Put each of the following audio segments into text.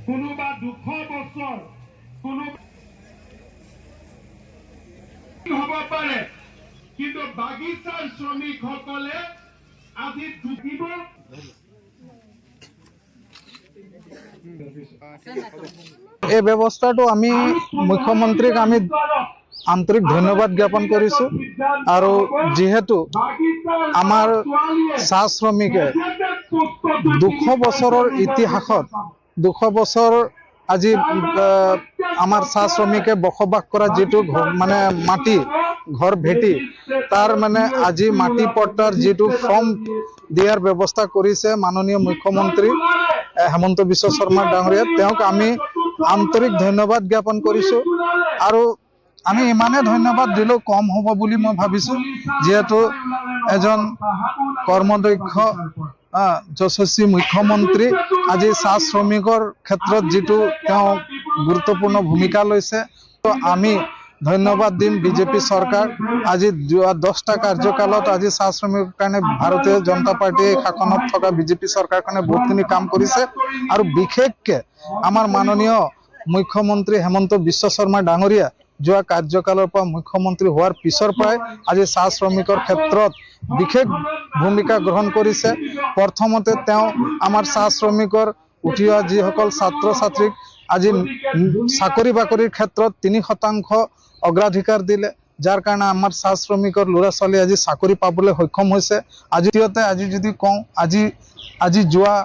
কোনোবা 200 বছৰ কোনো হ'ব পাৰে, কিন্তু বাগিচাৰ শ্ৰমিকসকলে আজি দুখিব। এই ব্যৱস্থাটো আমি মুখ্যমন্ত্ৰীক আমি আন্তৰিক ধন্যবাদ জ্ঞাপন কৰিছোঁ। আৰু যিহেতু আমাৰ চাহ শ্ৰমিকে 200 বছৰৰ ইতিহাসত 200 বছৰ আজি আমাৰ চাহ শ্ৰমিকে বসবাস কৰা যিটো মানে মাটি ঘৰ ভেটি তাৰ মানে আজি মাটি পট্টাৰ যিটো ফৰ্ম দিয়াৰ ব্যৱস্থা কৰিছে মাননীয় মুখ্যমন্ত্ৰী হেমন্ত বিশ্ব শৰ্মা ডাঙৰীয়া, তেওঁক আমি আন্তৰিক ধন্যবাদ জ্ঞাপন কৰিছোঁ। আৰু আমি ইমানে ধন্যবাদ দিলেও কম হ'ব বুলি মই ভাবিছোঁ, যিহেতু এজন কৰ্মদক্ষ যশস্বী মুখ্যমন্ত্ৰী আজি চাহ শ্ৰমিকৰ ক্ষেত্ৰত যিটো তেওঁ গুৰুত্বপূৰ্ণ ভূমিকা লৈছে, তো আমি ধন্যবাদ দিম বিজেপি চৰকাৰ। আজি 10টা কাৰ্যকালত আজি চাহ শ্ৰমিকৰ কাৰণে ভাৰতীয় জনতা পাৰ্টি শাসনত থকা বিজেপি চৰকাৰখনে বহুতখিনি কাম কৰিছে। আৰু বিশেষকৈ আমাৰ মাননীয় মুখ্যমন্ত্ৰী হেমন্ত বিশ্ব শৰ্মা ডাঙৰীয়া যোৱা কাৰ্যকালৰ পৰা মুখ্যমন্ত্ৰী হোৱাৰ পিছৰ পৰাই আজি চাহ শ্ৰমিকৰ ক্ষেত্ৰত বিশেষ ভূমিকা গ্ৰহণ কৰিছে। প্ৰথমতে তেওঁ আমাৰ চাহ শ্ৰমিকৰ উঠি অহা যিসকল ছাত্ৰ ছাত্ৰীক আজি চাকৰি বাকৰিৰ ক্ষেত্ৰত 3% অগ্ৰাধিকাৰ দিলে, যাৰ কাৰণে আমাৰ চাহ শ্ৰমিকৰ ল'ৰা ছোৱালী আজি চাকৰি পাবলৈ সক্ষম হৈছে। আজি যদি কওঁ, আজি যোৱা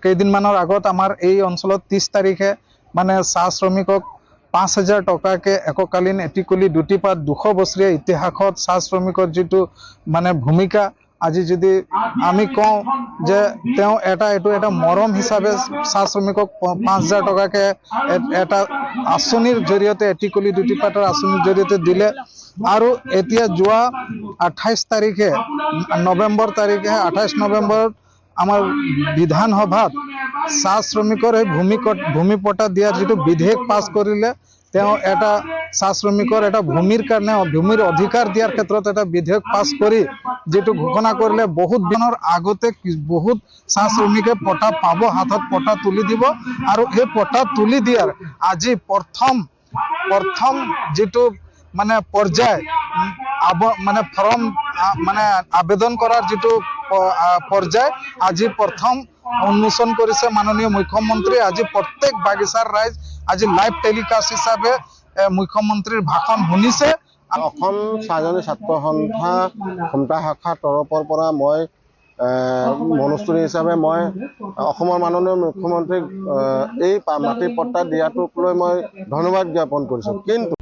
কেইদিনমানৰ আগত আমাৰ এই অঞ্চলত 30 তাৰিখে মানে চাহ শ্ৰমিকক 5,000 টকাকে এককালীন এটিকুলি দুটিপাত 200 বছৰীয়া ইতিহাসত চাহ শ্ৰমিকৰ যিটো মানে ভূমিকা, আজি যদি আমি কওঁ যে তেওঁ এইটো এটা মৰম হিচাপে চাহ শ্ৰমিকক 5,000 টকাকে এটা আঁচনিৰ জৰিয়তে এটিকুলি দুটিপাতৰ আঁচনিৰ জৰিয়তে দিলে। আৰু এতিয়া যোৱা 28 তাৰিখে 28 নৱেম্বৰত আমাৰ বিধানসভাত চাহ শ্ৰমিকৰ এই ভূমি পট্টা দিয়াৰ যিটো বিধেয়ক পাছ কৰিলে, তেওঁ এটা চাহ শ্ৰমিকৰ এটা ভূমিৰ কাৰণে ভূমিৰ অধিকাৰ দিয়াৰ ক্ষেত্ৰত এটা বিধেয়ক পাছ কৰি যেটো ঘোষণা কৰিলে বহুত দিনৰ আগতে বহুত চাহ শ্ৰমিকে পট্টা পাব, হাতত পট্টা তুলি দিব। আৰু এই পট্টা তুলি দিয়াৰ আজি প্ৰথম যেটো মানে পৰ্যায় মানে ফৰ্ম মানে আবেদন কৰাৰ যেটো পৰ্যায় আজি প্ৰথম উন্মোচন কৰিছে মাননীয় মুখ্যমন্ত্ৰী। আজি প্ৰত্যেক বাগিচাৰ ৰাইজ আজি লাইভ টেলিকাষ্ট হিচাপে মুখ্যমন্ত্ৰীৰ ভাষণ শুনিছে। অসম চাহজনী ছাত্ৰ সন্থা খমটা শাখাৰ তৰফৰ পৰা মই মনস্থুৰী হিচাপে মই অসমৰ মাননীয় মুখ্যমন্ত্ৰীক এই মাটি পট্টা দিয়াটোক লৈ মই ধন্যবাদ জ্ঞাপন কৰিছোঁ। কিন্তু